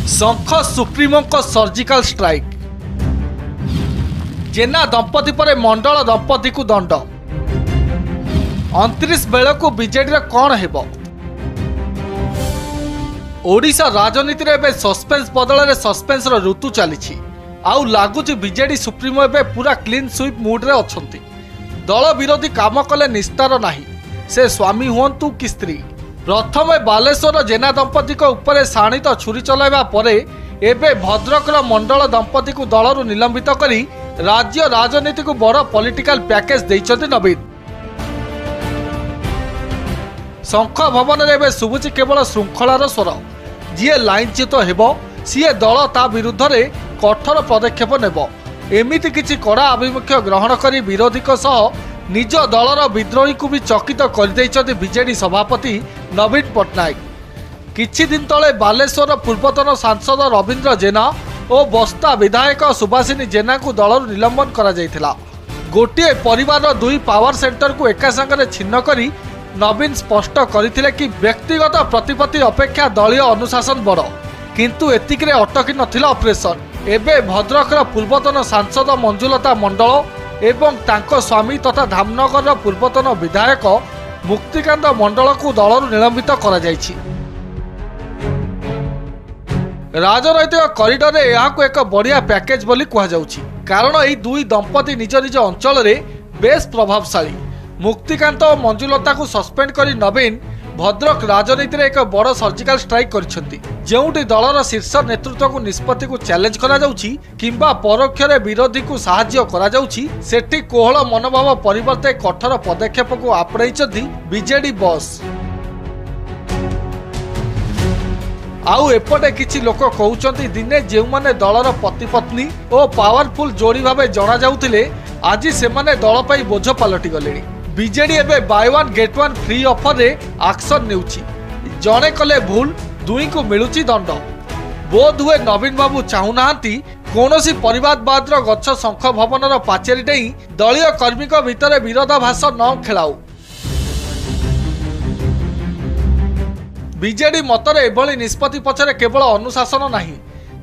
शंख supremo surgical strike जेना दंपति पर मंडल दंपति को दंड 29 बेलू बीजेडी कौन हेब ओडिशा राजनीति में सस्पेंस बदल सस्पेंस ऋतु चली आउ लगुच बीजेडी सुप्रीमो एवं पूरा क्लीन स्वीप मुड्रे अच्छा दल विरोधी काम कले निस्तार नहीं से स्वामी हुंतु कि स्त्री प्रथम बालेश्वर जेना दंपति उपरे शाणित छुरी चलाइबा परे एबे भद्रकर मंडल दंपति को दलरू निलंबित करी राज्य राजनीति को बड़ पॉलिटिकल पैकेज देइछन्ति नवीन। शंख भवन रे एबे सुबुची केवल श्रृंखलार स्वर जी लाइनच्युत हेबो सीए दल ता विरुद्ध रे कठोर पदक्षेप नेब एमिति किछि कड़ा आभिमुख्य ग्रहण करी विरोधी सह निज दलर विद्रोही को भी चकित कर बीजेडी सभापति नवीन पट्टनायक। किछि दिन तले बालेश्वर पूर्वतन सांसद रवींद्र जेना और बस्ता विधायक सुभाषिनी जेना को दलरू निलंबन करा जायथिला। गोटे परिवार दुई पावर सेंटर को एका संगे छिन्न करी नवीन स्पष्ट करथिले कि व्यक्तिगत प्रतिपत्ति अपेक्षा दलीय अनुशासन बड़ किंतु एतिकरे अटकी नथिला ऑपरेशन। एबे भद्रकर पूर्वतन सांसद मंजुलता मंडल एवं तांको स्वामी तथा धामनगर पूर्वतन विधायक मुक्तिकांत मंडल को दलरू निलंबित करा जायछि। राजनैतिक करिडर रे यहाको एक बढ़िया पैकेज बोली कहा जाउछि कारण एही दुई दंपति निज निज अंचल रे बेस प्रभावशाली। मुक्तिकांत और मंजुलता को सस्पेंड करी नवीन भद्रक राजनीति रे एक बड़ सर्जिकल स्ट्राइक करिसेंति जेउटी दलर शीर्ष नेतृत्व को निष्पत्ति को चैलेंज करा जाउछि किंबा परोक्ष रे विरोधी को सहाय्य करा जाउछि सेठी कोहल मनोभाव परिवर्ते कठोर पदक्षेप को आपणाइछन्ति बीजेडी बॉस। आउ एपटे किछि लोक कहउछन्ति दिने जेउ माने दलर पति पत्नी और पावरफुल जोड़ी भाबे जणा जाउथिले आज सेमाने दल पई बोझ पलटि गलेनी। बीजेडी एबे by one get one free offer रे एक्शन नेउछि जणे कले भूल दुई को मिलुछि दंड। बोध हुए नवीन बाबू चाहूनाहांती कोनोसी परिवादवाद गच्छ शंख भवन पाचेरी डेई दलीय कर्मी भितर विरोधाभास न खेलाऊ। बीजेडी मतरे एभली निष्पत्ति पछरे केवल अनुशासन नहीं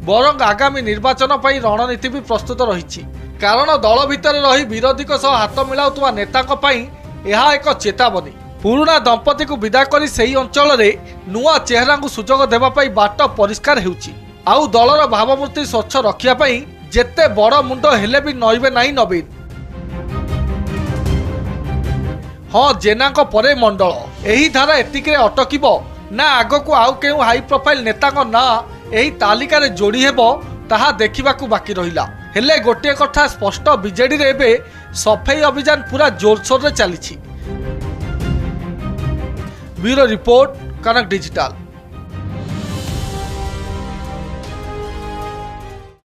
बरं आगामी निर्वाचन पई रणनीति भी प्रस्तुत रही कारण दल भितर रही विरोधी हाथ मिलाउतुवा नेताक पई यह एक चेतावनी। पुराना दंपति को विदा करी सही अंचल रे नुआ चेहरा को सुजोग देबा पई बाट परिष्कार हेउची आउ दलर भावमूर्ति स्वच्छ रखिया पई जेते बड़ मुंड हेले भी नइबे नाही नवीन। हाँ जेनाक परे मंडल एही धारा एतिके अटकिबो ना आगो को आउ केउ हाई प्रोफाइल नेता ना एही तालिका रे जोड़ी हेबो ताहा देखिबाकू बाकी रहिला। हेले गोटे कथा स्पष्ट बीजेडी रे एबे सफाई अभियान पूरा जोरसोर रे चली। ब्यूरो रिपोर्ट कनक डिजिटल।